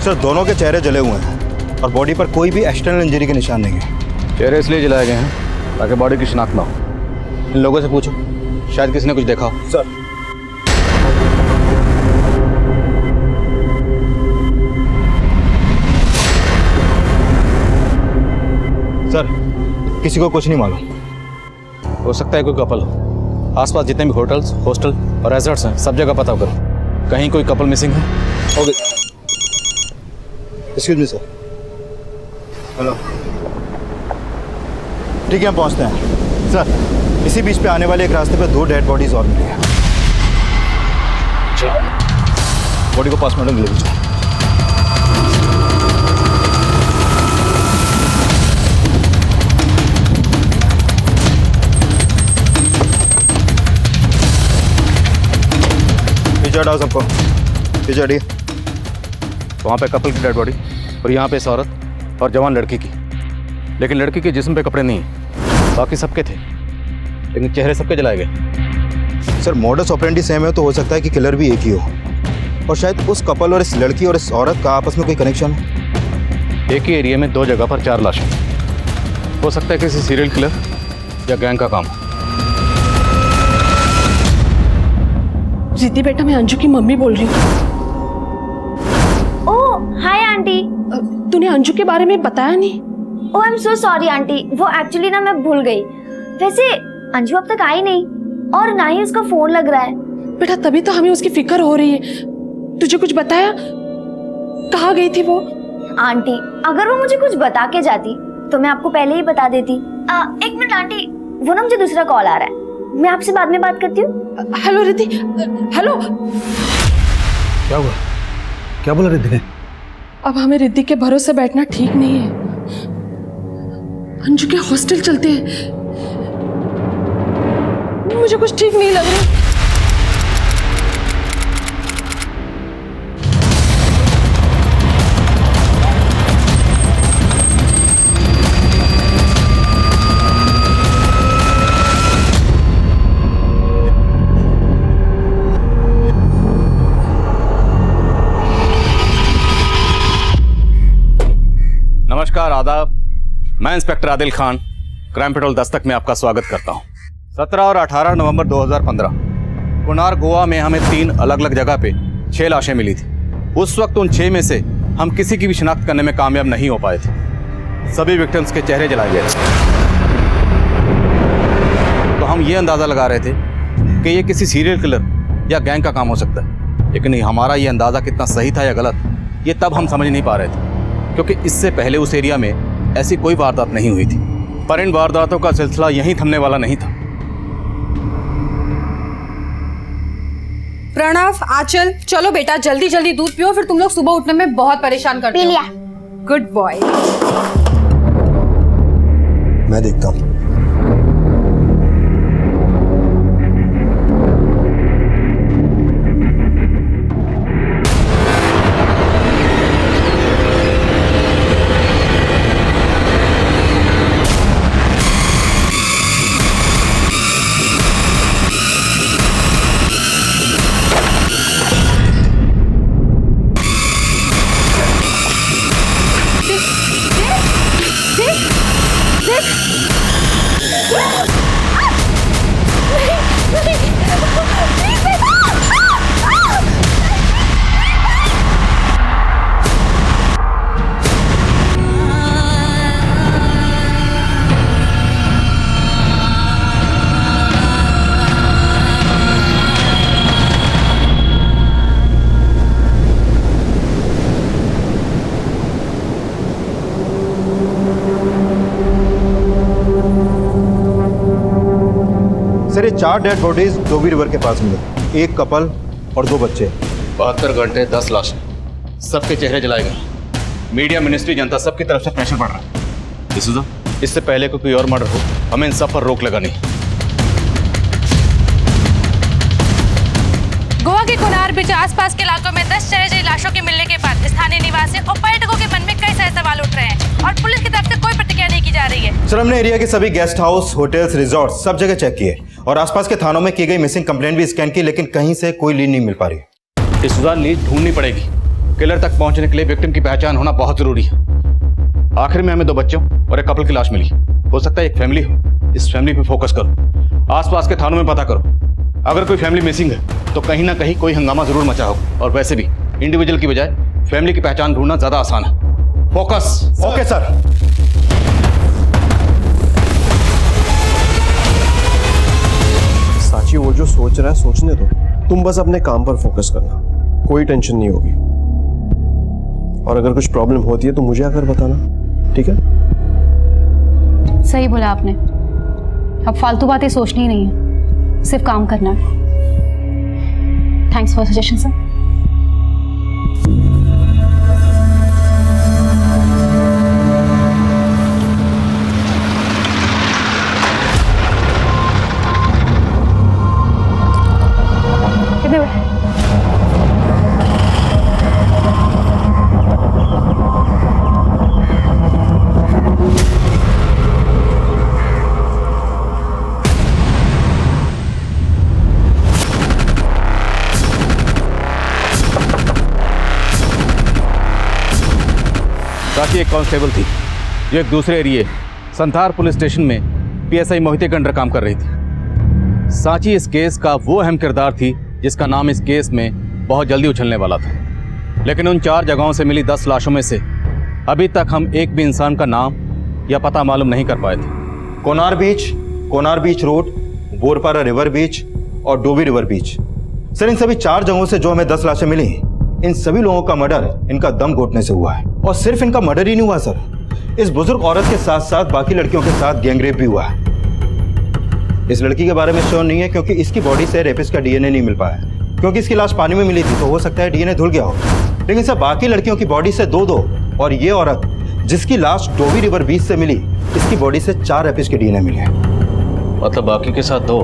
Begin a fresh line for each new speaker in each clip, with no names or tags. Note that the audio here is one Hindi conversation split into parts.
सर दोनों के चेहरे जले हुए हैं और बॉडी पर कोई भी एक्सटर्नल इंजरी के निशान नहीं है।
चेहरे इसलिए जलाए गए हैं ताकि बॉडी की शिनाख्त ना हो। इन लोगों से पूछो, शायद किसी ने कुछ देखा हो।
सर सर किसी को कुछ नहीं मालूम।
हो सकता है कोई कपल हो। आसपास जितने भी होटल्स, हॉस्टल और रेजॉर्ट्स हैं सब जगह पता करो, कहीं कोई कपल मिसिंग है।
Okay, excuse me sir. Hello, ठीक है हम पहुंचते हैं। सर इसी बीच पे आने वाले एक रास्ते पे 2 डेड बॉडीज और मिली हैं। बॉडी को पोस्टमार्टम ले लीजिए। पीछे हटाओ सबको, पीछे हटिए।
वहाँ पे कपल की डेड बॉडी और यहाँ पे इस औरत और जवान लड़की की, लेकिन लड़की के जिस्म पे कपड़े नहीं, बाकी सबके थे, लेकिन चेहरे सबके जलाए गए।
सर मोडस ऑपरेंडी सेम है तो हो सकता है कि किलर भी एक ही हो, और शायद उस कपल और इस लड़की और इस औरत का आपस में कोई कनेक्शन है।
एक ही एरिया में 2 जगह पर 4 लाशें, हो सकता है किसी सीरियल किलर या गैंग का काम।
रिद्धि बेटा, मैं अंजू की मम्मी बोल रही हूँ।
Oh hi aunty.
तूने अंजू के बारे में बताया नहीं?
Oh I am so sorry aunty, वो एक्चुअली ना मैं भूल गई। वैसे अंजू अब तक आई नहीं और ना ही उसका फोन लग रहा है।
बेटा तभी तो हमें उसकी फिक्र हो रही है। तुझे कुछ बताया? कहाँ गई थी वो?
आंटी अगर वो मुझे कुछ बता के जाती तो मैं आपको पहले ही बता देती। एक मिनट आंटी, वो ना मुझे दूसरा कॉल आ रहा है, मैं आपसे बाद में बात करती हूँ।
Hello Riddhi, hello.
क्या हुआ? क्या बोला रिद्धि ने?
अब हमें रिद्धि के भरोसे बैठना ठीक नहीं है। अंजू के हॉस्टल चलते हैं। मुझे कुछ ठीक नहीं लग रहा।
नमस्कार, आदाब। मैं inspector Adil Khan, crime petrol Dastak में आपका स्वागत करता हूं। 17 और 18 नवंबर 2015 कुनार गोवा में हमें 3 अलग अलग जगह पे 6 लाशें मिली थी। उस वक्त उन 6 में से हम किसी की भी शिनाख्त करने में कामयाब नहीं हो पाए थे। सभी विक्टिम्स के चेहरे जलाए गए थे। तो हम ये अंदाज़ा लगा रहे थे कि ये किसी सीरियल किलर या गैंग का काम हो सकता है, लेकिन हमारा ये अंदाज़ा कितना सही था या गलत, ये तब हम समझ नहीं पा रहे थे, क्योंकि इससे पहले उस एरिया में ऐसी कोई वारदात नहीं हुई थी। पर इन वारदातों का सिलसिला यहीं थमने वाला नहीं था।
प्रणव, आंचल, चलो बेटा जल्दी जल्दी दूध पियो, फिर तुम लोग सुबह उठने में बहुत परेशान करते हो। Good boy.
मैं देखता हूँ। सर ये 4 डेड बॉडीज धोबी रिवर के पास मिले, 1 कपल और 2 बच्चे।
72 घंटे 10 लाशें, सबके चेहरे जलाए गए। मीडिया, मिनिस्ट्री, जनता सबकी तरफ से प्रेशर बढ़ रहा है। इससे पहले कोई और मर्डर हो, हमें इन सब पर रोक लगानी।
गोवा के कुनार बीच आसपास के इलाकों में 10 चरहरी लाशों के मिलने के बाद स्थानीय निवासी और पर्यटकों के मन में कई सारे सवाल उठ रहे हैं और पुलिस की तरफ से कोई प्रतिक्रिया नहीं की जा रही है।
सर हमने एरिया के सभी गेस्ट हाउस, होटल्स, रिजॉर्ट सब जगह चेक किए और आसपास के थानों में की गई मिसिंग कंप्लेंट भी स्कैन की, लेकिन कहीं से कोई लीड नहीं मिल पा रही।
लीड ढूंढनी पड़ेगी। किलर तक पहुंचने के लिए विक्टिम की पहचान होना बहुत जरूरी है। आखिर में हमें 2 बच्चों और एक कपल की लाश मिली। हो सकता है एक फैमिली हो। इस फैमिली पे फोकस करो, आसपास के थानों में पता करो। अगर कोई फैमिली मिसिंग है तो कहीं ना कहीं कोई हंगामा जरूर मचा होगा। और वैसे भी इंडिविजुअल की बजाय फैमिली की पहचान ढूंढना ज्यादा आसान है। फोकस।
Okay sir.
साची वो जो सोच रहा है सोचने दो, तुम बस अपने काम पर फोकस करना, कोई टेंशन नहीं होगी। और अगर कुछ प्रॉब्लम होती है तो मुझे आकर बताना, ठीक है?
सही बोला आपने, अब फालतू बातें सोचनी ही नहीं है, सिर्फ काम करना है। Thanks for suggestion sir. कितने बजे?
साची एक कांस्टेबल थी जो एक दूसरे एरिया संथार पुलिस स्टेशन में पीएसआई मोहिते के अंडर काम कर रही थी। साची इस केस का वो अहम किरदार थी जिसका नाम इस केस में बहुत जल्दी उछलने वाला था। लेकिन उन 4 जगहों से मिली 10 लाशों में से अभी तक हम एक भी इंसान का नाम या पता मालूम नहीं कर पाए थे।
कोनार बीच रोड, बोरपारा रिवर बीच और डोवी रिवर बीच। सर, इन सभी 4 जगहों से जो हमें 10 लाशें मिली, इन सभी लोगों का मर्डर इनका दम घोटने से हुआ है। और सिर्फ इनका मर्डर ही नहीं हुआ सर, इस बुजुर्ग औरत के साथ साथ बाकी लड़कियों के साथ गैंगरेप भी हुआ है। इस लड़की के बारे में श्योर नहीं है क्योंकि इसकी बॉडी से रेपिस्ट का डीएनए नहीं मिल पाया, क्योंकि इसकी लाश पानी में मिली थी तो हो सकता है डीएनए धुल गया हो। लेकिन सर, बाकी लड़कियों की बॉडी से 2-2 और ये औरत जिसकी लाश डोवी रिवर बीच से मिली, इसकी बॉडी से 4 रेपिस्ट के डीएनए मिले।
मतलब बाकी के साथ 2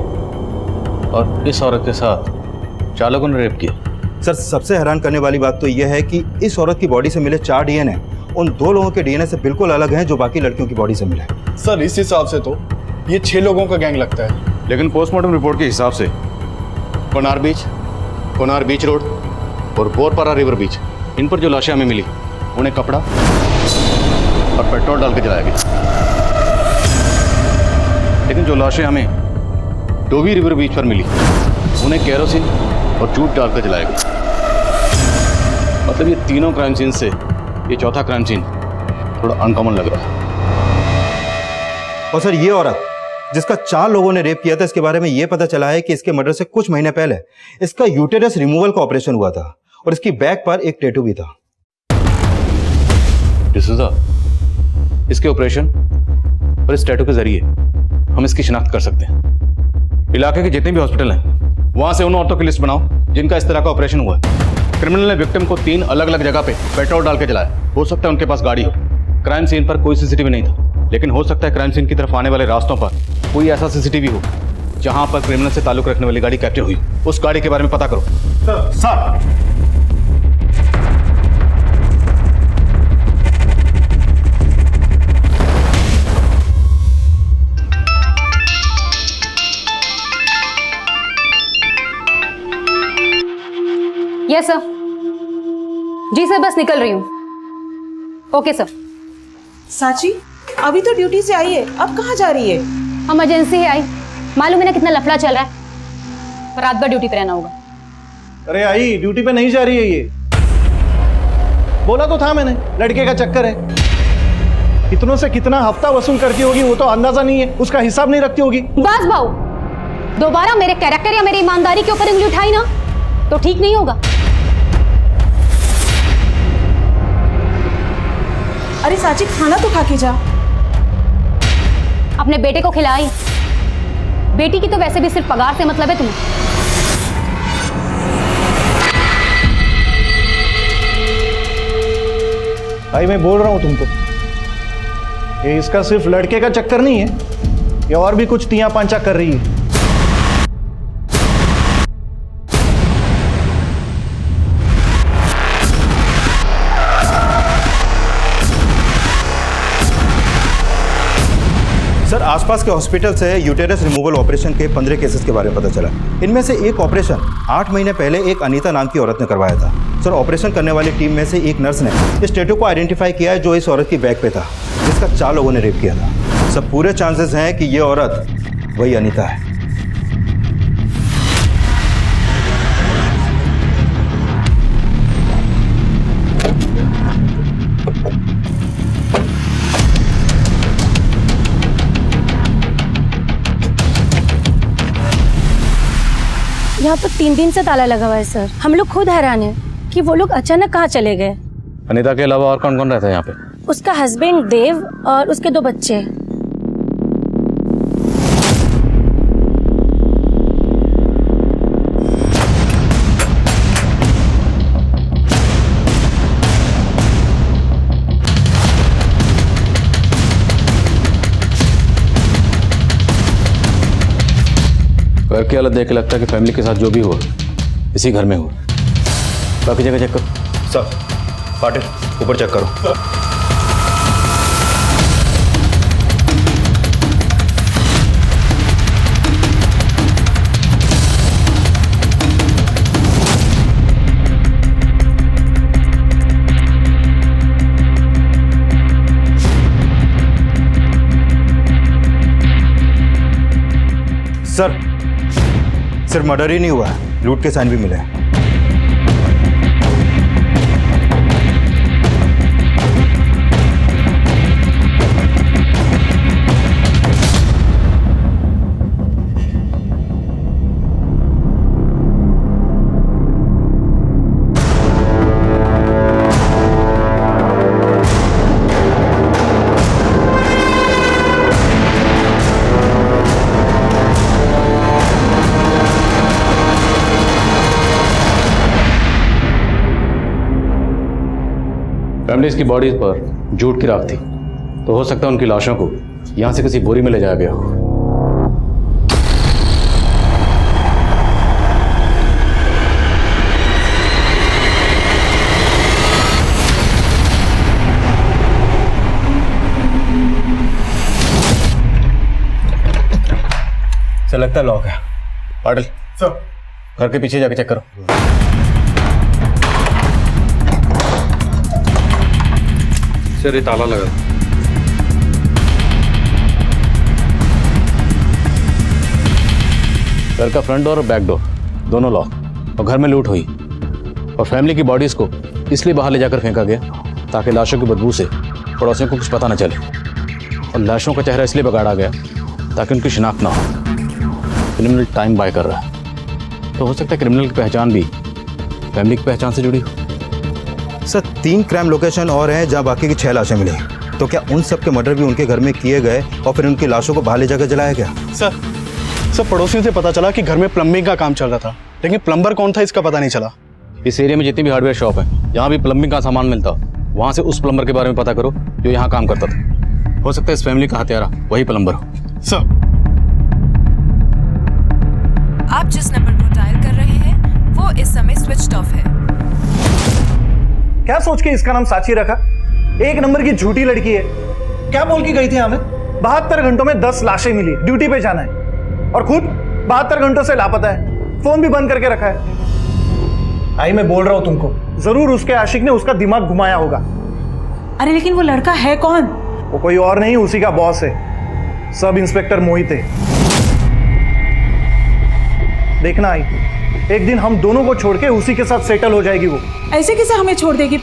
और इस औरत के साथ 4 लोगों ने रेप किया।
सर, सबसे हैरान करने वाली बात तो यह है कि इस औरत की बॉडी से मिले 4 डीएनए उन 2 लोगों के डीएनए से बिल्कुल अलग हैं जो बाकी लड़कियों की बॉडी से मिले।
सर, इस हिसाब से तो ये 6 लोगों का गैंग लगता है।
लेकिन पोस्टमार्टम रिपोर्ट के हिसाब से कोनार बीच रोड और बोरपारा रिवर बीच, इन पर जो लाशें हमें मिली उन्हें कपड़ा और पेट्रोल डाल के जलाया गया। लेकिन जो लाशें हमें डोवी रिवर बीच पर मिली उन्हें केरोसिन और जूट डालकर जलाया गया। मतलब ये तीनों क्राइम सीन से ये चौथा क्राइम सीन थोड़ा अनकॉमन लग रहा है।
और सर, ये औरत जिसका 4 लोगों ने रेप किया था, इसके बारे में ये पता चला है कि इसके मर्डर से कुछ महीने पहले इसका यूटेरस रिमूवल का ऑपरेशन हुआ था और इसकी बैक पर एक टैटू भी था।
डिसूजा, इसके ऑपरेशन और इस टैटू के जरिए हम इसकी शिनाख्त कर सकते हैं। इलाके के जितने भी हॉस्पिटल हैं वहां से उन औरतों की लिस्ट बनाओ जिनका इस तरह का ऑपरेशन हुआ है। क्रिमिनल ने विक्टिम को 3 अलग अलग जगह पे पेट्रोल डाल के जलाया। हो सकता है उनके पास गाड़ी हो। क्राइम सीन पर कोई सीसीटीवी नहीं था, लेकिन हो सकता है क्राइम सीन की तरफ आने वाले रास्तों पर कोई ऐसा सीसीटीवी हो जहां पर क्रिमिनल से ताल्लुक रखने वाली गाड़ी कैप्चर हुई। उस गाड़ी के बारे में पता करो।
Sir,
yes sir. जी सर, बस निकल रही हूँ। Okay sir.
साची, अभी तो ड्यूटी से आई है, अब कहाँ जा रही है?
इमरजेंसी है आई, मालूम है ना कितना लफड़ा चल रहा है, पर रात भर ड्यूटी पे रहना होगा।
अरे आई, ड्यूटी पे नहीं जा रही है ये। बोला तो था मैंने, लड़के का चक्कर है। इतनों से कितना हफ्ता वसूल करती होगी वो तो अंदाजा नहीं है, उसका हिसाब नहीं रखती होगी।
बस भाऊ, दोबारा मेरे कैरेक्टर या मेरी ईमानदारी के ऊपर उंगली उठाई ना तो ठीक नहीं होगा।
अरे साची, खाना तो खा के जा।
अपने बेटे को खिलाई। बेटी की तो वैसे भी सिर्फ पगार से मतलब है तुम्हें।
भाई मैं बोल रहा हूं तुमको, ये इसका सिर्फ लड़के का चक्कर नहीं है, ये और भी कुछ तिया पांचा कर रही है।
सर आसपास के हॉस्पिटल से यूटेरस रिमूवल ऑपरेशन के 15 केसेस के बारे में पता चला। इनमें से एक ऑपरेशन 8 महीने पहले एक अनीता नाम की औरत ने करवाया था। सर ऑपरेशन करने वाली टीम में से एक नर्स ने इस टैटू को आइडेंटिफाई किया है जो इस औरत की बैक पे था, जिसका 4 लोगों ने रेप किया था। सब पूरे चांसेस हैं कि ये औरत वही अनीता है।
यहाँ तो 3 दिन से ताला लगा हुआ है सर। हम लोग खुद हैरान हैं कि वो लोग अचानक कहाँ चले गए।
अनीता के अलावा और कौन कौन रहता है यहाँ पे?
उसका हस्बैंड देव और उसके 2 बच्चे।
घर की हालत देख के लगता है कि फैमिली के साथ जो भी हुआ इसी घर में हुआ। बाकी जगह चेक करो।
सर पाटिल ऊपर चेक करो। सर सिर्फ मर्डर ही नहीं हुआ है, लूट के साइन भी मिले हैं।
फैमिलीज की बॉडीज पर जूट की राख थी, तो हो सकता है उनकी लाशों को यहाँ से किसी बोरी में ले जाया गया हो।
सर लगता है लॉक है।
पाटिल
सर
घर के पीछे जाके चेक करो। सर ये ताला लगा। घर का फ्रंट डोर और बैक डोर दोनों लॉक, और घर में लूट हुई और फैमिली की बॉडीज को इसलिए बाहर ले जाकर फेंका गया ताकि लाशों की बदबू से पड़ोसियों को कुछ पता न चले, और लाशों का चेहरा इसलिए बिगाड़ा गया ताकि उनकी शिनाख्त ना हो। क्रिमिनल टाइम बाय कर रहा है, तो हो सकता है क्रिमिनल की पहचान भी फैमिली की पहचान से जुड़ी हो।
सर 3 क्राइम लोकेशन और हैं जहां बाकी की 6 लाशें मिली, तो क्या उन सब के मर्डर भी उनके घर में किए गए और फिर उनकी लाशों को बाहर ले जाकर जलाया गया?
सर पड़ोसियों से पता चला कि घर में प्लम्बिंग का काम चल रहा था, लेकिन प्लम्बर कौन था इसका पता नहीं चला।
इस एरिया में जितनी भी हार्डवेयर शॉप है जहाँ भी प्लम्बिंग का सामान मिलता, वहाँ से उस प्लम्बर के बारे में पता करो जो यहाँ काम करता था। हो सकता है इस फैमिली का हत्यारा वही प्लम्बर हो।
सर
आप जिस नंबर को डायल कर रहे हैं वो इस समय स्विच्ड ऑफ है।
क्या सोच के इसका नाम साची रखा? 1 नंबर की झूठी लड़की है। क्या बोल के गई थी हमें? 72 घंटों में 10 लाशें मिली, ड्यूटी पे जाना है, और खुद 72 घंटों से लापता है, फोन भी बंद करके रखा है। आई मैं बोल रहा हूं तुमको, जरूर उसके आशिक ने उसका दिमाग घुमाया होगा।
अरे लेकिन वो लड़का है कौन?
वो कोई और नहीं, उसी का बॉस है, सब इंस्पेक्टर मोहित है। देखना आई, एक दिन हम दोनों को छोड़ के उसी के साथ सेटल हो जाएगी वो।
ऐसे कैसे हमें छोड़ देगी?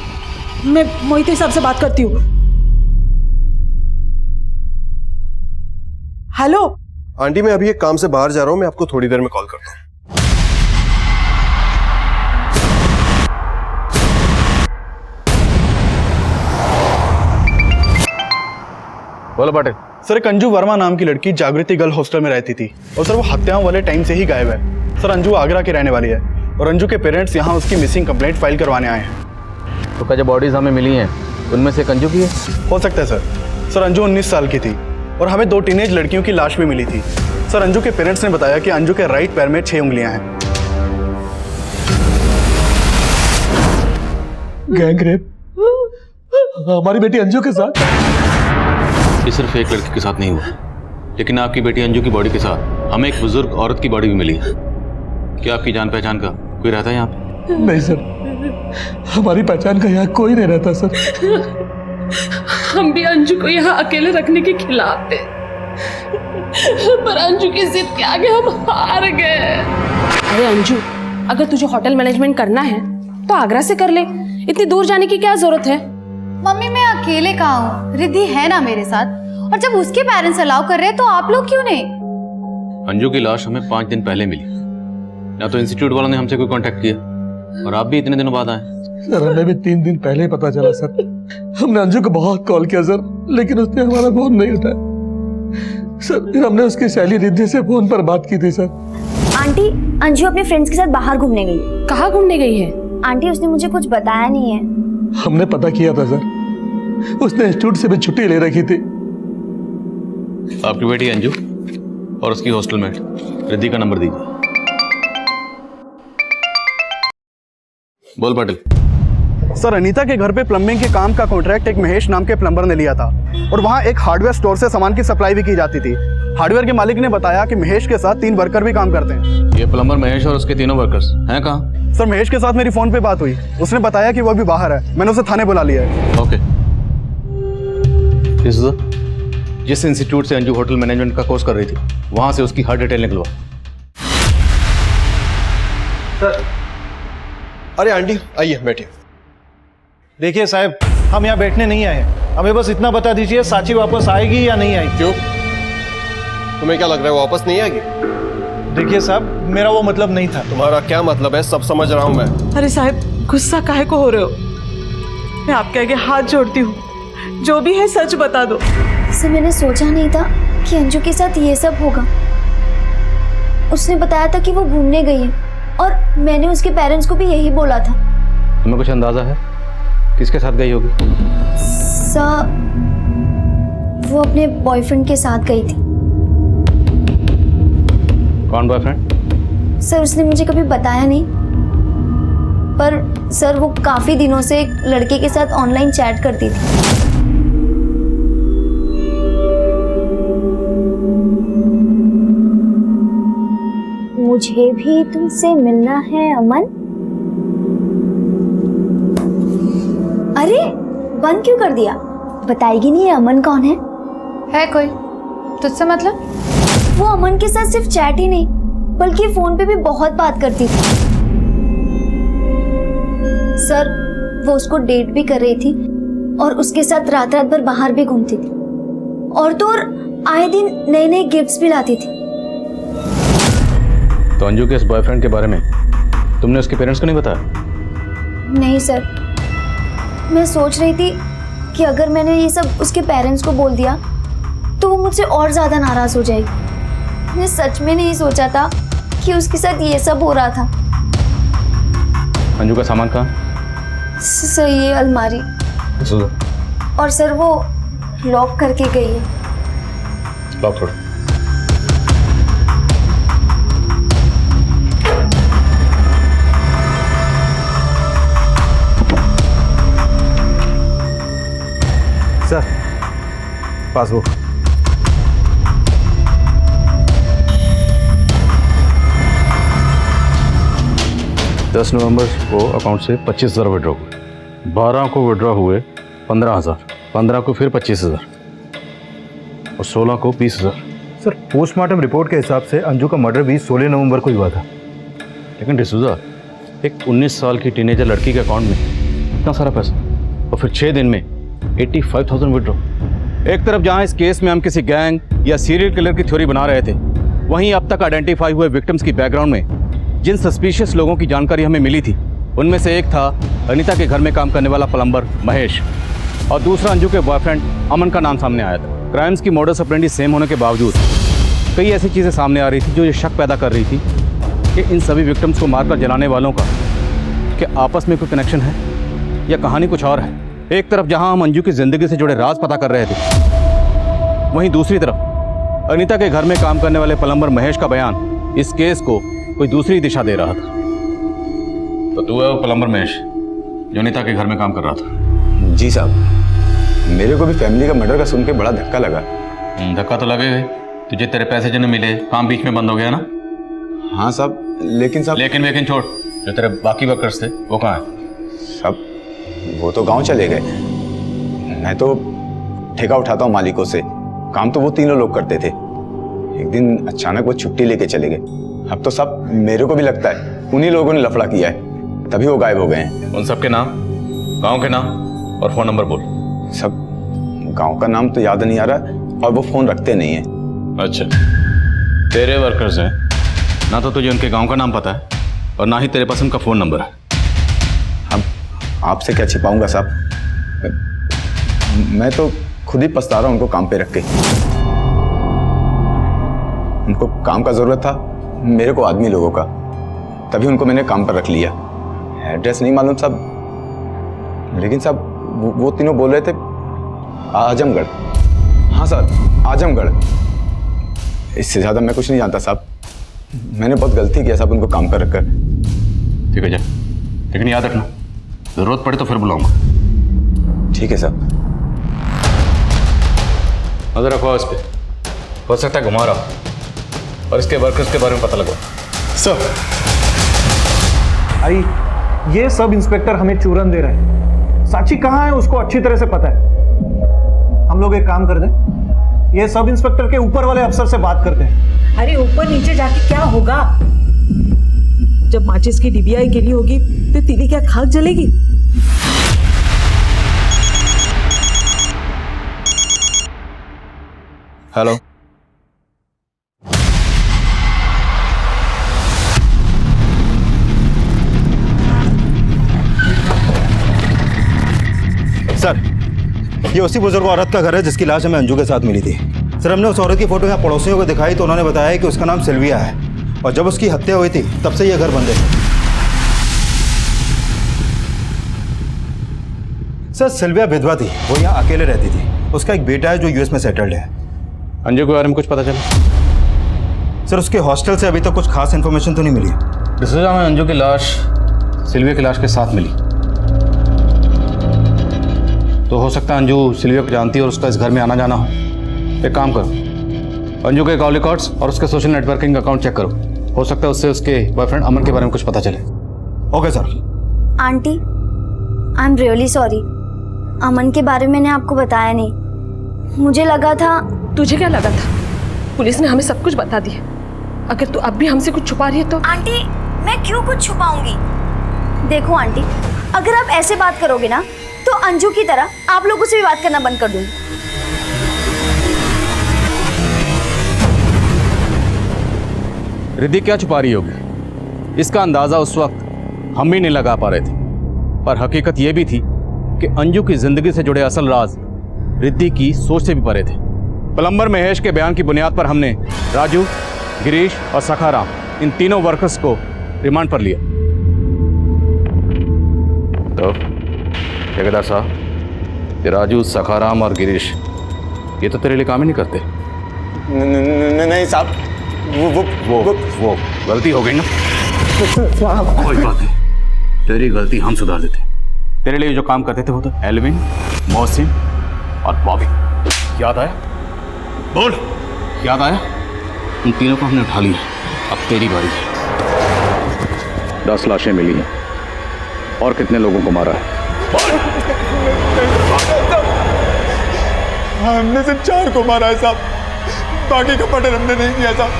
मैं मोहित साहब से बात करती हूँ। हेलो
आंटी, मैं अभी एक काम से बाहर जा रहा हूँ, मैं आपको थोड़ी देर में कॉल करता हूँ।
बोलो पाटिल।
सर एक अंजू वर्मा नाम की लड़की जागृति गर्ल हॉस्टल में रहती थी, और सर वो हत्याओं वाले टाइम से ही गायब है। सर अंजू आगरा की रहने वाली है, और अंजू के पेरेंट्स यहाँ उसकी मिसिंग कंप्लेंट फाइल करवाने आए हैं।
तो क्या जो बॉडीज हमें मिली हैं उनमें से एक अंजू की है?
हो सकता है सर। सर अंजू 19 साल की थी, और हमें 2 टीनेज लड़कियों की लाश भी मिली थी। सर अंजू के पेरेंट्स ने बताया कि अंजू के राइट पैर में 6 उंगलियां हैं।
गैंग रेप हमारी बेटी अंजू के साथ?
ये सिर्फ एक लड़की के साथ नहीं हुआ, लेकिन आपकी बेटी अंजू की बॉडी के साथ हमें एक बुजुर्ग औरत की बॉडी भी मिली है। क्या आपकी जान पहचान का कोई रहता है यहाँ पे?
नहीं सर, हमारी पहचान का यहाँ कोई नहीं रहता सर।
हम भी अंजू को यहाँ अकेले रखने के खिलाफ थे, पर अंजू की जिद के आगे हम हार गए। अरे अंजू, अगर तुझे होटल मैनेजमेंट करना है तो आगरा से कर ले, इतनी दूर जाने की क्या जरूरत है?
मम्मी मैं अकेले कहाँ हूँ, रिद्धि है ना मेरे साथ, और जब उसके पेरेंट्स अलाउ कर रहे हैं तो आप लोग क्यों नहीं?
अंजू की लाश हमें 5 दिन पहले मिली, ना तो इंस्टीट्यूट वालों ने हमसे कोई कांटेक्ट किया और आप भी इतने दिनों बाद आए।
सर हमें भी 3 दिन पहले ही पता चला सर। हमने अंजू को बहुत कॉल किया सर, लेकिन उसने हमारा फोन नहीं उठाया सर। फिर हमने उसकी सहेली रिद्धि से फोन पर बात की थी सर।
आंटी, अंजू अपने फ्रेंड्स के साथ बाहर घूमने गई।
कहाँ घूमने गई है?
आंटी उसने मुझे कुछ बताया नहीं है।
हमने पता किया था सर, उसने इंस्टीट्यूट से भी छुट्टी ले रखी थी।
आपकी बेटी अंजू और उसकी हॉस्टलमेट रिद्धि का नंबर दीजिए। बोल पाटिल।
सर अनीता के घर पे प्लम्बिंग के काम का कॉन्ट्रैक्ट एक महेश नाम के प्लम्बर ने लिया था और वहाँ एक हार्डवेयर स्टोर से सामान की सप्लाई भी की जाती थी। हार्डवेयर के मालिक ने बताया कि महेश के साथ 3 वर्कर भी काम करते हैं।
ये प्लम्बर महेश और उसके तीनों वर्कर्स हैं कहाँ?
सर महेश के साथ मेरी फोन पे बात हुई, उसने बताया कि वो अभी बाहर है। मैंने उसे थाने बुला लिया है।
ओके। जिस इंस्टीट्यूट से अंजू होटल मैनेजमेंट का कोर्स कर रही थी वहां से उसकी हर डिटेल निकलवा।
सर अरे आंटी आइए बैठिए।
देखिए साहब, हम यहाँ बैठने नहीं आए, हमें बस इतना बता दीजिए साची वापस आएगी या नहीं आएगी।
क्यों, तुम्हें क्या लग रहा है वो वापस नहीं आएगी?
देखिए साहब, मेरा वो मतलब नहीं था।
तुम्हारा क्या मतलब है, सब समझ रहा हूँ मैं।
अरे साहब, गुस्सा काहे को हो रहे हो? मैं आपके आगे हाथ जोड़ती हूँ, जो भी है सच बता दो।
सर मैंने सोचा नहीं था कि अंजू के साथ ये सब होगा। उसने बताया था कि वो घूमने गई है और मैंने उसके पेरेंट्स को भी यही बोला था।
तुम्हें कुछ अंदाजा है किसके साथ गई होगी?
सर वो अपने बॉयफ्रेंड के साथ गई थी।
कौन बॉयफ्रेंड?
सर उसने मुझे कभी बताया नहीं, पर सर वो काफी दिनों से एक लड़के के साथ ऑनलाइन चैट करती थी। मुझे भी तुमसे मिलना है अमन। अरे बंद क्यों कर दिया? बताएगी नहीं ये अमन कौन है
कोई तुझसे मतलब?
वो अमन के साथ सिर्फ चैट ही नहीं बल्कि फोन पे भी बहुत बात करती थी। सर वो उसको डेट भी कर रही थी और उसके साथ रात रात भर बाहर भी घूमती थी और तो और आए दिन नए नए गिफ्ट्स भी लाती थी।
तो अंजू के इस बॉयफ्रेंड के बारे में तुमने उसके पेरेंट्स को नहीं बताया?
नहीं सर, मैं सोच रही थी कि अगर मैंने ये सब उसके पेरेंट्स को बोल दिया तो वो मुझसे और ज्यादा नाराज हो जाएगी। मैंने सच में नहीं सोचा था कि उसके साथ ये सब हो रहा था।
अंजू का सामान कहाँ?
सर ये अलमारी। और सर वो लॉक करके गई है।
लॉक छोड़ो।
Sir passbook.
दस नवंबर को अकाउंट से 25,000 विड्रॉ हुए, 12 को विड्रॉ हुए 15,000, 15 को फिर 25,000 और 16 को 20,000।
सर पोस्टमार्टम रिपोर्ट के हिसाब से अंजू का मर्डर भी 16 नवंबर को ही हुआ था।
लेकिन डिसूजा, एक 19 साल की टीनेजर लड़की के अकाउंट में इतना सारा पैसा और फिर 6 दिन में 85,000 विड्रॉ। एक तरफ जहां इस केस में हम किसी गैंग या सीरियल किलर की थ्योरी बना रहे थे, वहीं अब तक आइडेंटिफाई हुए विक्टिम्स की बैकग्राउंड में जिन सस्पिशियस लोगों की जानकारी हमें मिली थी उनमें से एक था अनीता के घर में काम करने वाला प्लम्बर महेश और दूसरा अंजू के बॉयफ्रेंड अमन का नाम सामने आया था। क्राइम्स की मॉडस ऑपरेंडी सेम होने के बावजूद कई ऐसी चीज़ें सामने आ रही थी जो ये शक पैदा कर रही थी कि इन सभी विक्टिम्स को मारकर जलाने वालों का क्या आपस में कोई कनेक्शन है या कहानी कुछ और है। एक तरफ जहां हम अंजू की ज़िंदगी से जुड़े राज पता कर रहे थे, वहीं दूसरी तरफ अनीता के घर में काम करने वाले प्लम्बर महेश का बयान इस केस को कोई दूसरी दिशा दे रहा था। तो तू है वो प्लम्बर महेश जो अनीता के घर में काम कर रहा था?
जी साहब, मेरे को भी फैमिली का मर्डर का सुन के बड़ा धक्का लगा।
धक्का तो लगेगा, तुझे तेरे पैसे जो नहीं मिले, काम बीच में बंद हो गया ना?
हाँ साहब, लेकिन साहब
लेकिन छोड़, जो तेरे बाकी वर्कर्स थे वो कहाँ हैं?
साहब वो तो गांव चले गए। मैं तो ठेका उठाता हूँ मालिकों से, काम तो वो तीनों लोग करते थे। एक दिन अचानक वो छुट्टी लेके चले गए। अब तो साहब मेरे को भी लगता है उन्हीं लोगों ने लफड़ा किया है, तभी वो गायब हो गए हैं।
उन सबके नाम, गांव के नाम और फोन नंबर बोल।
सब गांव का नाम तो याद नहीं आ रहा और वो फोन रखते नहीं है।
अच्छा, तेरे वर्कर्स हैं ना, तो तुझे उनके गांव का नाम पता है और ना ही तेरे पास उनका फोन नंबर है।
अब आपसे क्या छिपाऊंगा साहब, मैं तो खुद ही पछता रहा हूं उनको काम पे रख के। उनको काम का जरूरत था, मेरे को आदमी लोगों का, तभी उनको मैंने काम पर रख लिया। एड्रेस नहीं मालूम साहब, लेकिन साहब वो तीनों बोल रहे थे आजमगढ़। हाँ सर, आजमगढ़। इससे ज्यादा मैं कुछ नहीं जानता साहब। मैंने बहुत गलती किया साहब उनको काम पर रखकर।
ठीक है जा, लेकिन याद रखना, जरूरत पड़े तो फिर बुलाऊंगा।
ठीक है साहब।
नजर रखो इस पे, हो सकता है घुमा रहा और इसके वर्कर्स के बारे में पता लगवा।
सर आई, ये सब इंस्पेक्टर हमें चूरन दे रहे हैं। साक्षी कहाँ है उसको अच्छी तरह से पता है। हम लोग एक काम कर दें, ये सब इंस्पेक्टर के ऊपर वाले अफसर से बात करते हैं।
अरे ऊपर नीचे जाके क्या होगा? जब माचिस की डिबिया गिरी होगी तो तीली क्या खाक जलेगी?
हेलो,
सर, ये उसी बुजुर्ग औरत का घर है जिसकी लाश हमें अंजू के साथ मिली थी। सर, हमने उस औरत की फोटो यहाँ पड़ोसियों को दिखाई तो उन्होंने बताया कि उसका नाम सिल्विया है और जब उसकी हत्या हुई थी तब से ये घर बंद है। सर, सिल्विया विधवा थी, वो यहाँ अकेले रहती थी। उसका एक बेटा है जो यूएस में सेटल्ड है।
अंजू के बारे में कुछ पता चला?
सर, उसके हॉस्टल से अभी तक कुछ खास इन्फॉर्मेशन तो नहीं मिली।
डिसूजा में अंजू की लाश सिल्विया की लाश के साथ मिली, तो हो सकता है अंजू सिल्विया को जानती है और उसका इस घर में आना जाना हो। एक काम करो, अंजू के कॉल रिकॉर्ड्स और उसके सोशल नेटवर्किंग अकाउंट चेक करो, हो सकता है उससे उसके बॉयफ्रेंड अमन के बारे में कुछ पता चले।
Okay sir.
Aunty, I am really sorry. Aman के बारे में मैंने आपको बताया नहीं, मुझे लगा था।
तुझे क्या लगा था? पुलिस ने हमें सब कुछ बता दिया। अगर तू अब भी हमसे कुछ छुपा रही है तो।
आंटी, मैं क्यों कुछ छुपाऊंगी? देखो आंटी, अगर आप ऐसे बात करोगे ना तो अंजू की तरह आप लोगों से भी बात करना बंद कर दूंगी।
रिद्धि क्या छुपा रही होगी? इसका अंदाजा उस वक्त हम भी नहीं लगा पा रहे थे, पर हकीकत यह भी थी कि अंजू की जिंदगी से जुड़े असल राज रिद्धि की सोच से भी परे थे। प्लम्बर महेश के बयान की बुनियाद पर हमने राजू, गिरीश और सखाराम, इन तीनों वर्कर्स को रिमांड पर लिया। तो ठेकेदार साहब, ये राजू, सखाराम और गिरीश ये तो तेरे लिए काम ही नहीं करते।
नहीं साहब, वो
गलती हो गई ना। कोई बात नहीं, तेरी गलती हम सुधार देते। तेरे लिए जो काम करते थे वो तो एल्विन, मोहसिन और बॉबी। याद आया? बोल, याद आया? उन तीनों को हमने उठा लिया, अब तेरी बारी है। 10 लाशें मिली हैं और कितने लोगों को मारा है?
हमने सिर्फ 4 को मारा है साहब, बाकी का मर्डर हमने नहीं किया साहब।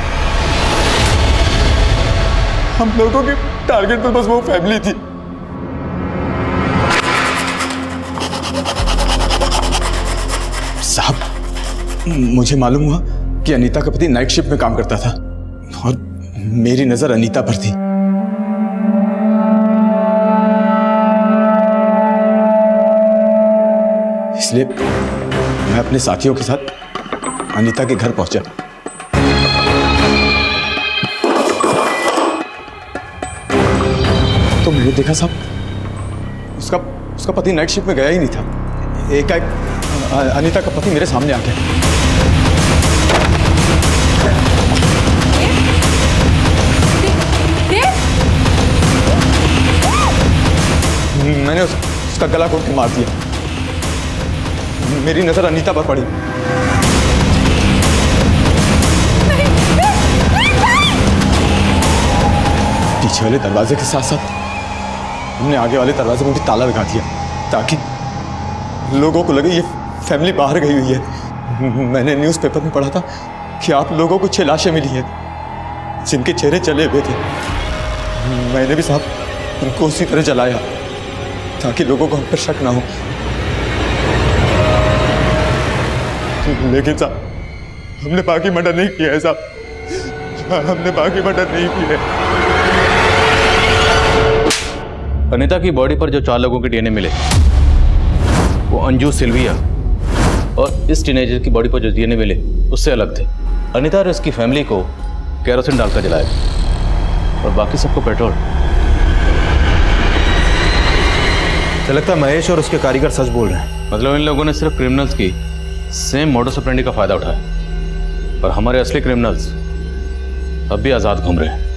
हम लोगों के टारगेट पर बस वो फैमिली थी। साहब, मुझे मालूम हुआ कि अनीता का पति नाइट शिफ्ट में काम करता था और मेरी नजर अनीता पर थी। इसलिए मैं अपने साथियों के साथ अनीता के घर पहुंचा। तो मैंने देखा साहब, उसका पति नाइट शिफ्ट में गया ही नहीं था। एकाएक अनीता का पति मेरे सामने आ गया। मैंने उसका गला घोट के मार दिया। मेरी नजर अनीता पर पड़ी। पीछे वाले दरवाजे के साथ साथ हमने आगे वाले दरवाजे में भी ताला लगा दिया ताकि लोगों को लगे ये फैमिली बाहर गई हुई है। मैंने न्यूज़पेपर में पढ़ा था कि आप लोगों को 6 लाशें मिली हैं जिनके चेहरे चले हुए थे। मैंने भी साहब उनको उसी तरह जलाया ताकि लोगों को हम पर शक ना हो। लेकिन साहब हमने बाकी मर्डर नहीं किया है साहब, हमने बाकी मर्डर नहीं किया है।
अनीता की बॉडी पर जो 4 लोगों के डीएनए मिले वो अंजू, सिल्विया और इस टीनेजर की बॉडी पर जो डीएनए मिले उससे अलग थे। अनीता और इसकी फैमिली को केरोसिन डालकर जलाया और बाकी सबको पेट्रोल।
तो लगता है महेश और उसके कारीगर सच बोल रहे हैं।
मतलब इन लोगों ने सिर्फ क्रिमिनल्स की सेम मोडस ऑपरेंडी का फायदा उठाया और हमारे असली क्रिमिनल्स अब भी आजाद घूम रहे हैं।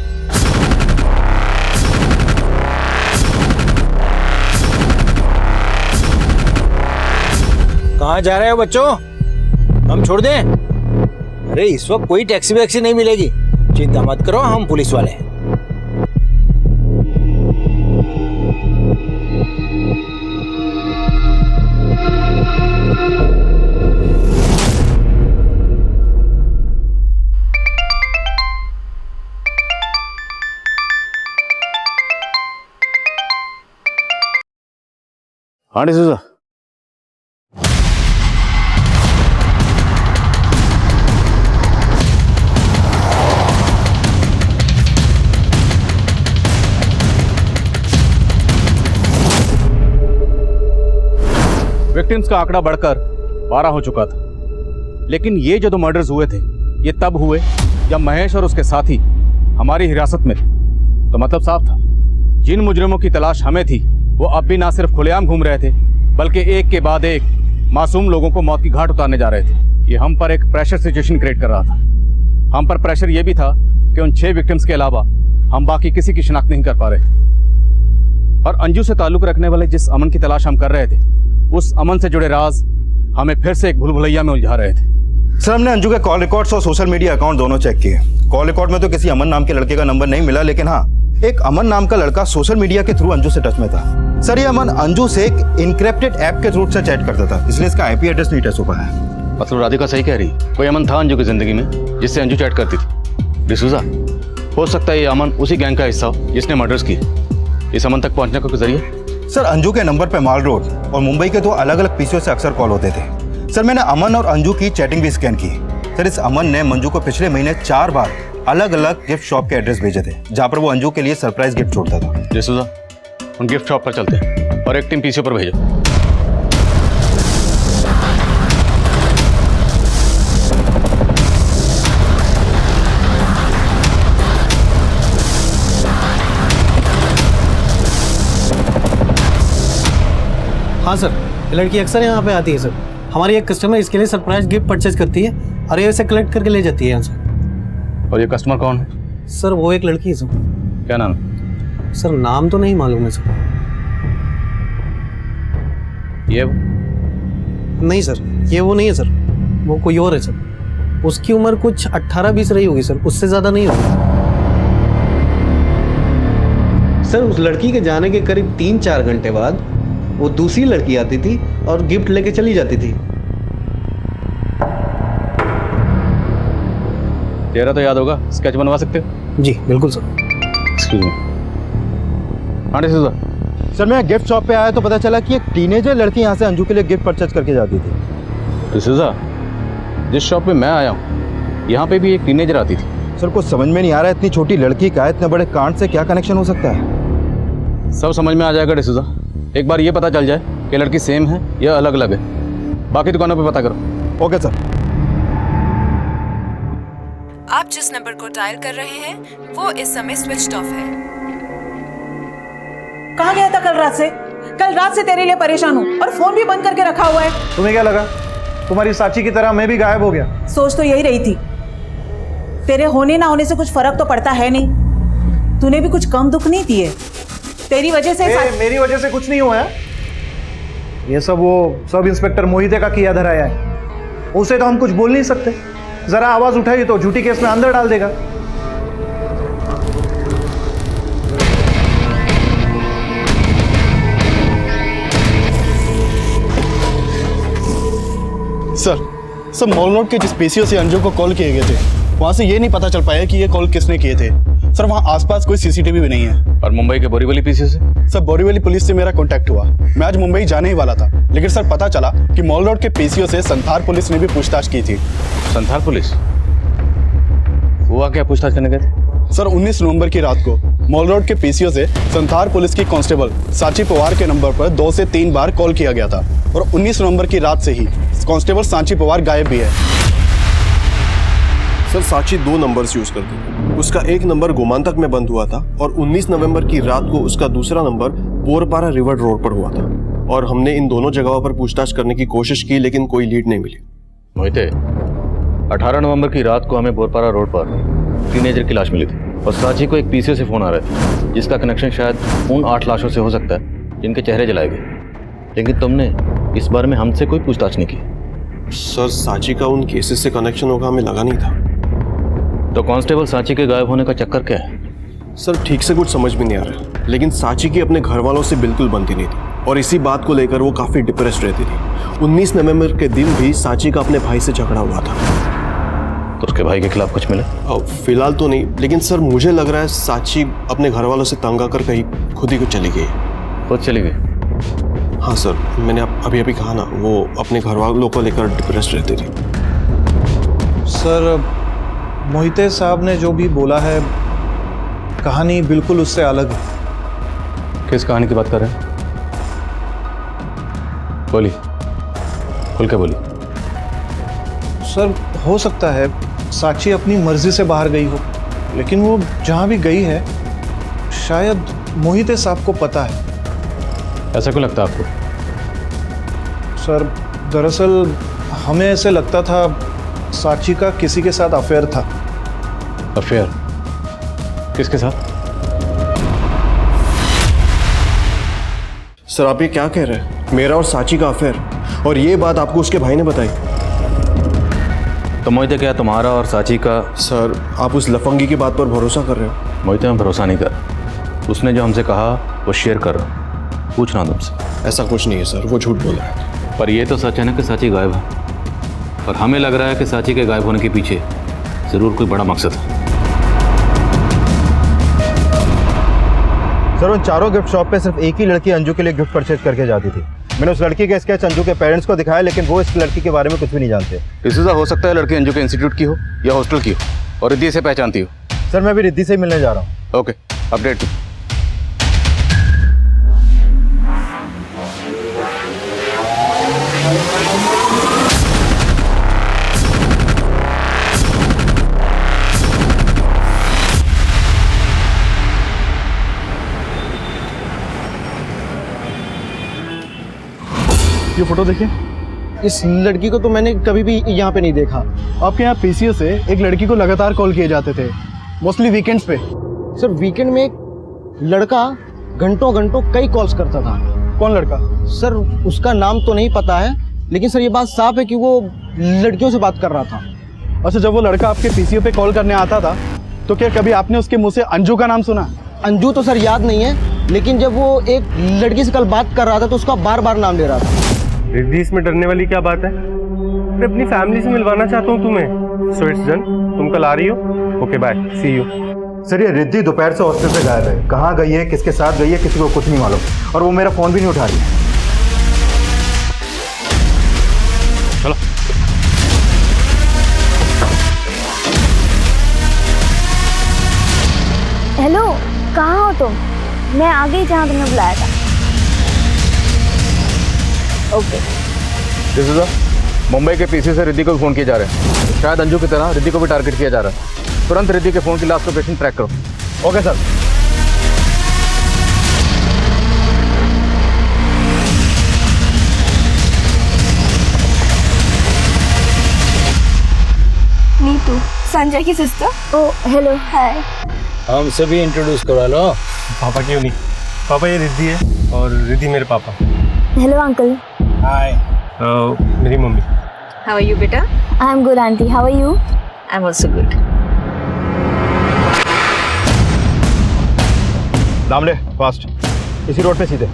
कहाँ जा रहे हो बच्चों? हम छोड़ दें? अरे इस वक्त कोई टैक्सी वैक्सी नहीं मिलेगी, चिंता मत करो, हम पुलिस वाले हैं।
हाँ डिसूजा, विक्टिम्स का आंकड़ा बढ़कर 12 हो चुका था, लेकिन ये जो 2 मर्डर्स हुए थे ये तब हुए जब महेश और उसके साथी हमारी हिरासत में थे। तो मतलब साफ था, जिन मुजरिमों की तलाश हमें थी वो अब भी ना सिर्फ खुलेआम घूम रहे थे बल्कि एक के बाद एक मासूम लोगों को मौत की घाट उतारने जा रहे थे। ये हम पर एक प्रेशर सिचुएशन क्रिएट कर रहा था। हम पर प्रेशर ये भी था कि उन 6 विक्टिम्स के अलावा हम बाकी किसी की शिनाख्त नहीं कर पा रहे थे। और अंजू से ताल्लुक रखने वाले जिस अमन की तलाश हम कर रहे थे उस अमन से जुड़े राज हमें फिर से एक भूल-भुलैया में उलझा रहे थे।
सर हमने अंजू के कॉल रिकॉर्ड्स और सोशल मीडिया अकाउंट दोनों चेक किए। कॉल रिकॉर्ड में तो किसी अमन नाम के लड़के का नंबर नहीं मिला, लेकिन हाँ एक अमन नाम का लड़का सोशल मीडिया के थ्रू अंजू से टच में था। सर ये अमन अंजू से एक इनक्रिप्टेड ऐप के थ्रू से चैट करता था, इसलिए इसका आईपी एड्रेस नहीं ट्रेस हो पाया।
मतलब राधिका सही कह रही, कोई अमन था अंजू की जिंदगी में जिससे अंजू चैट करती थी। डिसूजा, हो सकता है ये अमन उसी गैंग का हिस्सा हो जिसने मर्डर्स किए। इस अमन तक पहुंचने का कोई जरिया?
सर अंजू के नंबर पे माल रोड और मुंबई के 2 अलग अलग पीसीओ से अक्सर कॉल होते थे। सर मैंने अमन और अंजू की चैटिंग भी स्कैन की। सर इस अमन ने मंजू को पिछले महीने 4 बार अलग अलग गिफ्ट शॉप के एड्रेस भेजे थे जहां पर वो अंजू के लिए सरप्राइज गिफ्ट छोड़ता था।
डिसूजा, उन गिफ्ट शॉप पर चलते हैं और एक टीम पीसीओ पर भेजो।
हाँ सर, लड़की अक्सर यहाँ पे आती है सर। हमारी एक कस्टमर इसके लिए सरप्राइज गिफ्ट परचेज करती है और ये इसे कलेक्ट करके ले जाती है यहाँ से।
और ये कस्टमर कौन है?
सर वो एक लड़की है सर।
क्या नाम है?
सर नाम तो नहीं मालूम है सर।
ये
नहीं सर, ये वो नहीं है सर, वो कोई और है सर। उसकी उम्र कुछ 18-20 रही होगी सर, उससे ज़्यादा नहीं होगी सर। उस लड़की के जाने के करीब 3-4 घंटे बाद वो दूसरी लड़की आती थी और गिफ्ट लेके चली जाती थी।
चेहरा तो याद होगा, स्केच बनवा सकते हो?
जी बिल्कुल सर।
Excuse me. हाँ डिसूजा।
सर मैं गिफ्ट शॉप पे आया तो पता चला कि एक टीनेजर लड़की यहाँ से अंजू के लिए गिफ्ट परचेज करके जाती थी।
डिसूजा, जिस शॉप पे मैं आया हूँ यहाँ पे भी एक टीनेजर आती थी।
सर कुछ समझ में नहीं आ रहा है, इतनी छोटी लड़की का इतने बड़े कांड से क्या कनेक्शन हो सकता है?
सब समझ में आ जाएगा डिसूजा, एक बार ये पता चल जाए कि लड़की सेम है या अलग अलग है। बाकी दुकानों पे पता करो।
Okay sir.
आप जिस नंबर को डायल कर रहे हैं वो इस समय स्विच्ड ऑफ है।
कहाँ गया था कल रात से? कल रात से तेरे लिए परेशान हूँ और फोन भी बंद करके रखा हुआ है।
तुम्हें क्या लगा तुम्हारी साची की तरह मैं भी गायब हो गया?
सोच तो यही रही थी, तेरे होने ना होने से कुछ फर्क तो पड़ता है नहीं। तूने भी कुछ कम दुख नहीं दिए, तेरी वजह से
मेरी वजह से कुछ नहीं हुआ है। ये सब वो सब इंस्पेक्टर मोहिते का किया धराया है, उसे तो हम कुछ बोल नहीं सकते। जरा आवाज उठाई तो झूठी केस में अंदर डाल देगा।
सर मॉल रोड के जिस पीसीओ से अंजू को कॉल किए गए थे, वहाँ से ये नहीं पता चल पाया कि ये कॉल किसने किए थे। सर वहाँ आसपास कोई सीसीटीवी भी नहीं है।
और मुंबई के बोरीवली पीसीओ से?
सर बोरीवली पुलिस से मेरा कांटेक्ट हुआ। मैं आज मुंबई जाने ही वाला था, लेकिन सर पता चला कि मॉल रोड के पीसीओ से संथाल पुलिस ने भी पूछताछ की थी।
संथाल पुलिस? हुआ क्या पूछताछ करने गए थे?
सर 19 नवंबर की रात को मॉल रोड के पीसीओ से संथाल पुलिस की कांस्टेबल सांची पवार के नंबर पर 2 से 3 बार कॉल किया गया था और 19 नवंबर की रात से ही कांस्टेबल सांची पवार गायब भी है।
सर सांची 2 नंबर्स यूज करती है। उसका एक नंबर गोमांतक में बंद हुआ था और 19 नवंबर की रात को उसका दूसरा नंबर बोरपारा रिवर रोड पर हुआ था और हमने इन दोनों जगहों पर पूछताछ करने की कोशिश की, लेकिन कोई लीड नहीं मिली।
मोहिते, 18 नवंबर की रात को हमें बोरपारा रोड पर टीनेजर की लाश मिली थी और सांची को एक पीसीओ से फोन आ रहा था जिसका कनेक्शन शायद उन 8 लाशों से हो सकता है जिनके चेहरे जलाए गए। लेकिन तुमने इस बारे में हमसे कोई पूछताछ नहीं की।
सर सांची का उन केसेस से कनेक्शन होगा हमें लगा नहीं था।
तो कांस्टेबल सांची के गायब होने का चक्कर क्या है?
सर ठीक से कुछ समझ में नहीं आ रहा, लेकिन सांची की अपने घर वालों से बिल्कुल बनती नहीं थी और इसी बात को लेकर वो काफी डिप्रेस्ड रहती थी। 19 नवंबर के दिन भी सांची का अपने भाई से झगड़ा हुआ था।
तो उसके भाई के खिलाफ कुछ मिला?
फिलहाल तो नहीं, लेकिन सर मुझे लग रहा है सांची अपने घर वालों से तंग आकर कहीं खुद ही को चली गई।
खुद चली गई?
हाँ सर, मैंने अभी अभी कहा ना, वो अपने घर वालों को लेकर डिप्रेस्ड रहती थी।
सर मोहिते साहब ने जो भी बोला है, कहानी बिल्कुल उससे अलग है।
किस कहानी की बात कर रहे हैं? बोली, खुल के बोली।
सर हो सकता है साक्षी अपनी मर्जी से बाहर गई हो, लेकिन वो जहाँ भी गई है शायद मोहिते साहब को पता है।
ऐसा क्यों लगता है आपको?
सर दरअसल हमें ऐसे लगता था साक्षी का किसी के साथ अफेयर था।
अफेयर? किसके साथ?
सर आप ये क्या कह रहे हैं? मेरा और सांची का अफेयर? और ये बात आपको उसके भाई ने बताई?
तो मोहिते क्या तुम्हारा और सांची का?
सर आप उस लफंगी की बात पर भरोसा कर रहे हो?
मोहिते मैं भरोसा नहीं कर, उसने जो हमसे कहा वो शेयर कर रहा हूँ। पूछना तुमसे।
ऐसा कुछ नहीं है सर, वो झूठ बोल रहा है।
पर ये तो सच है ना कि सांची गायब है, और हमें लग रहा है कि सांची के गायब होने के पीछे जरूर कोई बड़ा मकसद है।
सर उन चारों गिफ्ट शॉप पे सिर्फ एक ही लड़की अंजू के लिए गिफ्ट परचेज करके जाती थी। मैंने उस लड़की का स्केच अंजू के पेरेंट्स को दिखाया, लेकिन वो इस लड़की के बारे में कुछ भी नहीं जानते।
इससे हो सकता है लड़की अंजू के इंस्टीट्यूट की हो या हॉस्टल की हो और रिद्धि से पहचानती हो।
सर मैं भी रिद्धि से मिलने जा रहा हूँ।
Okay, update.
ये फोटो देखिए।
इस लड़की को तो मैंने कभी भी यहाँ पे नहीं देखा।
आपके यहाँ पीसीओ से एक लड़की को लगातार कॉल किए जाते थे, मोस्टली वीकेंड्स पे।
सर वीकेंड में एक लड़का घंटों घंटों कई कॉल्स करता था।
कौन लड़का?
सर उसका नाम तो नहीं पता है, लेकिन सर ये बात साफ है कि वो लड़कियों से बात कर रहा था।
अच्छा, जब वो लड़का आपके पीसीओ पे कॉल करने आता था तो क्या कभी आपने उसके मुंह से अंजू का नाम सुना?
अंजू तो सर याद नहीं है, लेकिन जब वो एक लड़की से कल बात कर रहा था तो उसका बार बार नाम ले रहा था।
रिद्धि, इसमें डरने वाली क्या बात है? मैं अपनी फैमिली से मिलवाना चाहता हूँ तुम्हें। So it's done. तुम कल आ रही हो? Okay bye, see you.
Sir ये रिद्धि दोपहर से हॉस्टल से गायब है। कहाँ गई है, किसके साथ गई है, किसी को कुछ नहीं मालूम, और वो मेरा फोन भी नहीं उठा रही है।
चलो।
हेलो, कहाँ हो तुम? मैं आ गई जहाँ तुमने बुलाया था। ओके।
दिस इज मुंबई के पीसी से रिद्धि को फोन किए जा रहे हैं। शायद अंजू की तरह रिद्धि को भी टारगेट किया जा रहा है। तुरंत रिद्धि के फोन की लास्ट लोकेशन ट्रैक करो।
Okay sir.
नीतू, संजय की सिस्टर। ओ हेलो, हाय।
हमसे भी इंट्रोड्यूस करवा लो।
पापा क्यों नहीं? पापा ये रिद्धि है और रिद्धि मेरे पापा।
Hello uncle.
हाय।
मेरी मम्मी।
हाउ आर यू बेटा?
I am good aunty, how are you?
I am also good.
Damle fast, इसी रोड पे सीधे।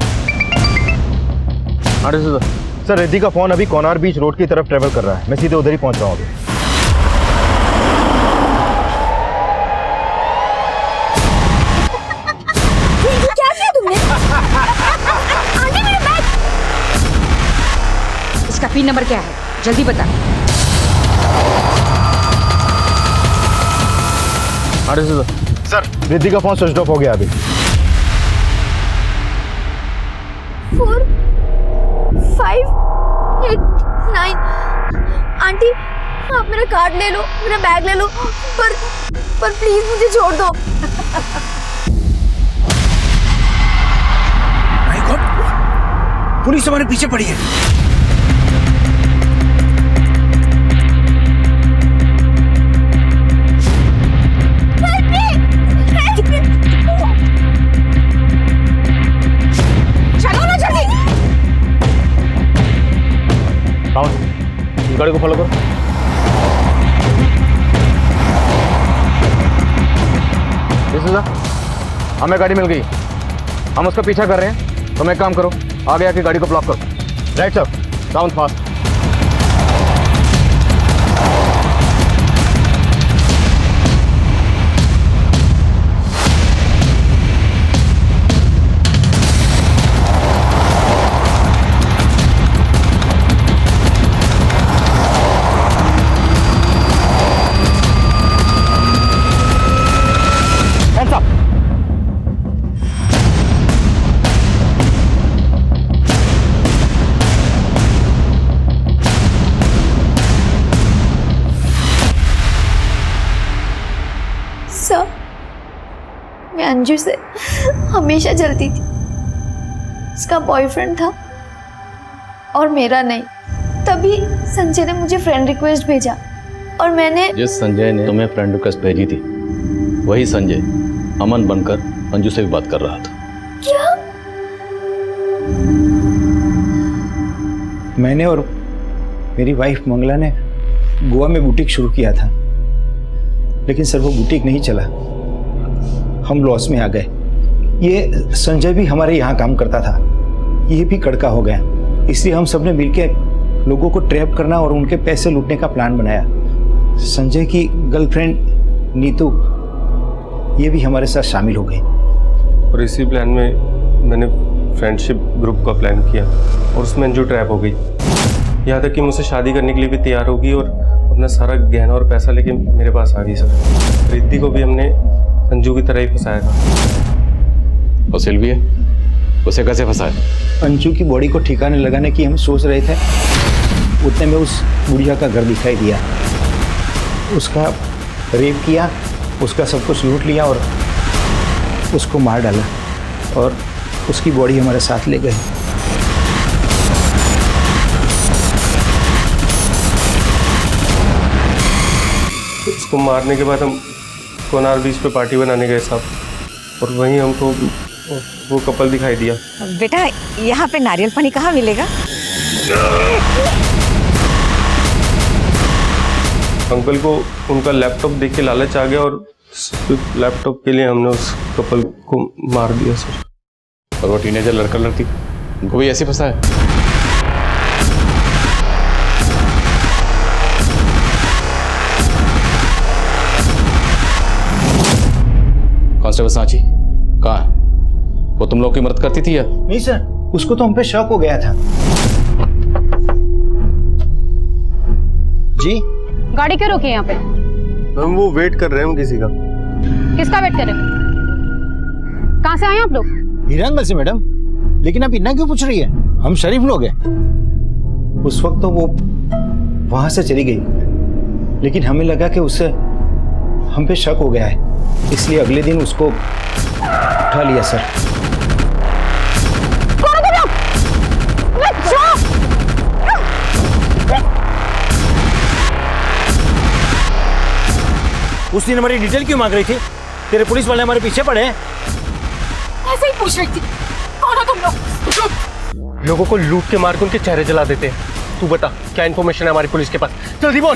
हाँ सर।
सर रिद्धि का फोन अभी कोनार बीच रोड की तरफ ट्रेवल कर रहा है, मैं सीधे उधर ही पहुंच रहा हूँ अभी।
क्या किया तुमने? आंटी मेरा बैग।
इसका पिन नंबर क्या है? जल्दी बता।
सर रिद्धि का फोन स्विच ऑफ हो गया अभी।
4 5 8 9। आंटी आप मेरा कार्ड ले लो, मेरा बैग ले लो, पर प्लीज मुझे छोड़ दो।
माय गॉड, पुलिस हमारे पीछे पड़ी है।
गाड़ी को फॉलो करो। हमें गाड़ी मिल गई, हम उसका पीछा कर रहे हैं। तुम एक काम करो, आगे आके गाड़ी को ब्लॉक करो। Right sir, down fast.
मैं अंजू से हमेशा जलती थी। उसका बॉयफ्रेंड था और मेरा नहीं। तभी संजय ने मुझे फ्रेंड रिक्वेस्ट भेजा और मैंने
जिस संजय ने तुम्हें फ्रेंड रिक्वेस्ट भेजी थी वही संजय अमन बनकर अंजू से भी बात कर रहा था।
क्या?
मैंने और मेरी वाइफ मंगला ने गोवा में बुटीक शुरू किया था, लेकिन सर वो बुटीक नहीं चला, हम लॉस में आ गए। ये संजय भी हमारे यहाँ काम करता था, ये भी कड़का हो गया। इसलिए हम सबने मिलकर लोगों को ट्रैप करना और उनके पैसे लूटने का प्लान बनाया। संजय की गर्लफ्रेंड नीतू ये भी हमारे साथ शामिल हो गई
और इसी प्लान में मैंने फ्रेंडशिप ग्रुप का प्लान किया और उसमें अंजू ट्रैप हो गई। यहाँ तक कि मुझसे शादी करने के लिए भी तैयार होगी और अपना सारा गहना और पैसा लेके मेरे पास आ गई। सर रिद्धि को भी हमने अंजू की तरह ही फंसाया था।
और सिल्वी उसे कैसे फंसाया?
अंजू की बॉडी को ठिकाने लगाने की हम सोच रहे थे, उतने में उस बुढ़िया का घर दिखाई दिया। उसका रेप किया, उसका सब कुछ लूट लिया और उसको मार डाला और उसकी बॉडी हमारे साथ ले गए।
उसको मारने के बाद हम कोनार बीच पे पार्टी बनाने गए साहब, और वहीं हमको वो कपल दिखाई दिया।
बेटा यहाँ पे नारियल पानी कहाँ मिलेगा?
अंकल को उनका लैपटॉप देख के लालच आ गया और सिर्फ लैपटॉप के लिए हमने उस कपल को मार दिया सर।
और वो टीनेजर लड़का लड़की उनको भी ऐसे फंसाया? कांस्टेबल सांची कहाँ है? वो तुम लोग की मदद करती थी या?
नहीं सर, उसको तो हम पे शक हो गया था। जी
गाड़ी क्यों रोकी यहाँ पे?
हम वो वेट कर रहे हैं किसी का।
किसका वेट कर रहे हो? कहाँ से आए आप लोग?
हीरानगर से मैडम, लेकिन आप इतना क्यों पूछ रही है? हम शरीफ लोग हैं। उस वक्त तो वो वहां से चली गई, लेकिन हमें लगा कि उससे हम पे शक हो गया है, इसलिए अगले दिन उसको उठा लिया सर। उस दिन हमारी डिटेल क्यों मांग रही थी? तेरे पुलिस वाले हमारे पीछे पड़े हैं।
ऐसे ही पूछ रही थी। कौन हो तुम लोग?
लोगों को लूट के मार के उनके चेहरे जला देते हैं। तू बता क्या इन्फॉर्मेशन है हमारी पुलिस के पास, जल्दी बोल।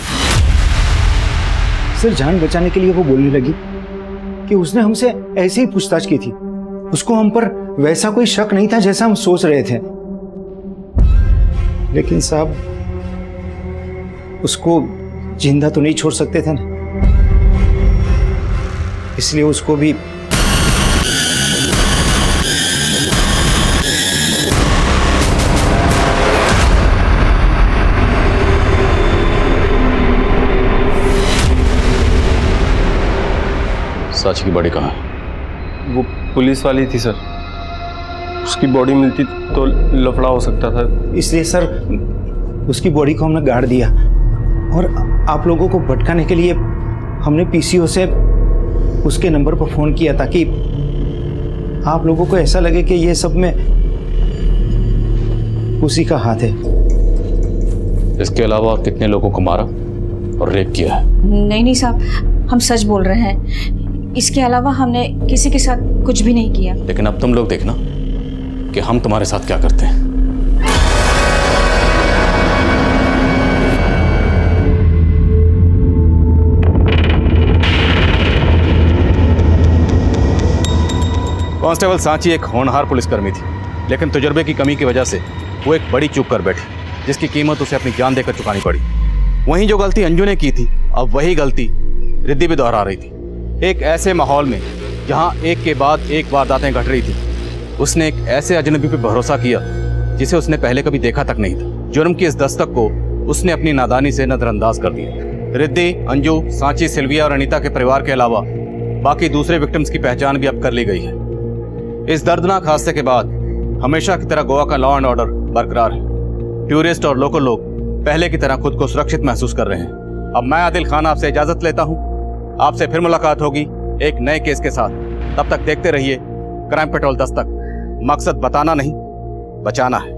सर जान बचाने के लिए वो बोलने लगी कि उसने हमसे ऐसे ही पूछताछ की थी। उसको हम पर वैसा कोई शक नहीं था जैसा हम सोच रहे थे। लेकिन साहब उसको जिंदा तो नहीं छोड़ सकते थे ना, इसलिए उसको भी
साची की बॉडी कहाँ है?
वो पुलिस वाली थी सर, उसकी बॉडी मिलती तो लफड़ा हो सकता था,
इसलिए सर उसकी बॉडी को हमने गाड़ दिया और आप लोगों को भटकाने के लिए हमने पीसीओ से उसके नंबर पर फोन किया ताकि आप लोगों को ऐसा लगे कि ये सब में उसी का हाथ है।
इसके अलावा और कितने लोगों को मारा और रेप किया है?
नहीं साहब, हम सच बोल रहे हैं। इसके अलावा हमने किसी के साथ कुछ भी नहीं किया।
लेकिन अब तुम लोग देखना कि हम तुम्हारे साथ क्या करते हैं। कांस्टेबल सांची एक होनहार पुलिसकर्मी थी, लेकिन तजुर्बे की कमी की वजह से वो एक बड़ी चूक कर बैठी, जिसकी कीमत उसे अपनी जान देकर चुकानी पड़ी। वहीं जो गलती अंजू ने की थी, अब वही गलती रिद्धि भी दोहरा रही थी। एक ऐसे माहौल में जहां एक के बाद एक वारदातें घट रही थी, उसने एक ऐसे अजनबी पर भरोसा किया जिसे उसने पहले कभी देखा तक नहीं था। जुर्म की इस दस्तक को उसने अपनी नादानी से नजरअंदाज कर दिया। रिद्धि, अंजू, सांची, सिल्विया और अनीता के परिवार के अलावा बाकी दूसरे विक्टिम्स की पहचान भी अब कर ली गई है। इस दर्दनाक हादसे के बाद हमेशा की तरह गोवा का लॉ एंड ऑर्डर बरकरार है। टूरिस्ट और लोकल लोग पहले की तरह खुद को सुरक्षित महसूस कर रहे हैं। अब मैं आदिल खान आपसे इजाजत लेता हूं। आपसे फिर मुलाकात होगी एक नए केस के साथ। तब तक देखते रहिए क्राइम पेट्रोल दस्तक। मकसद बताना नहीं, बचाना है।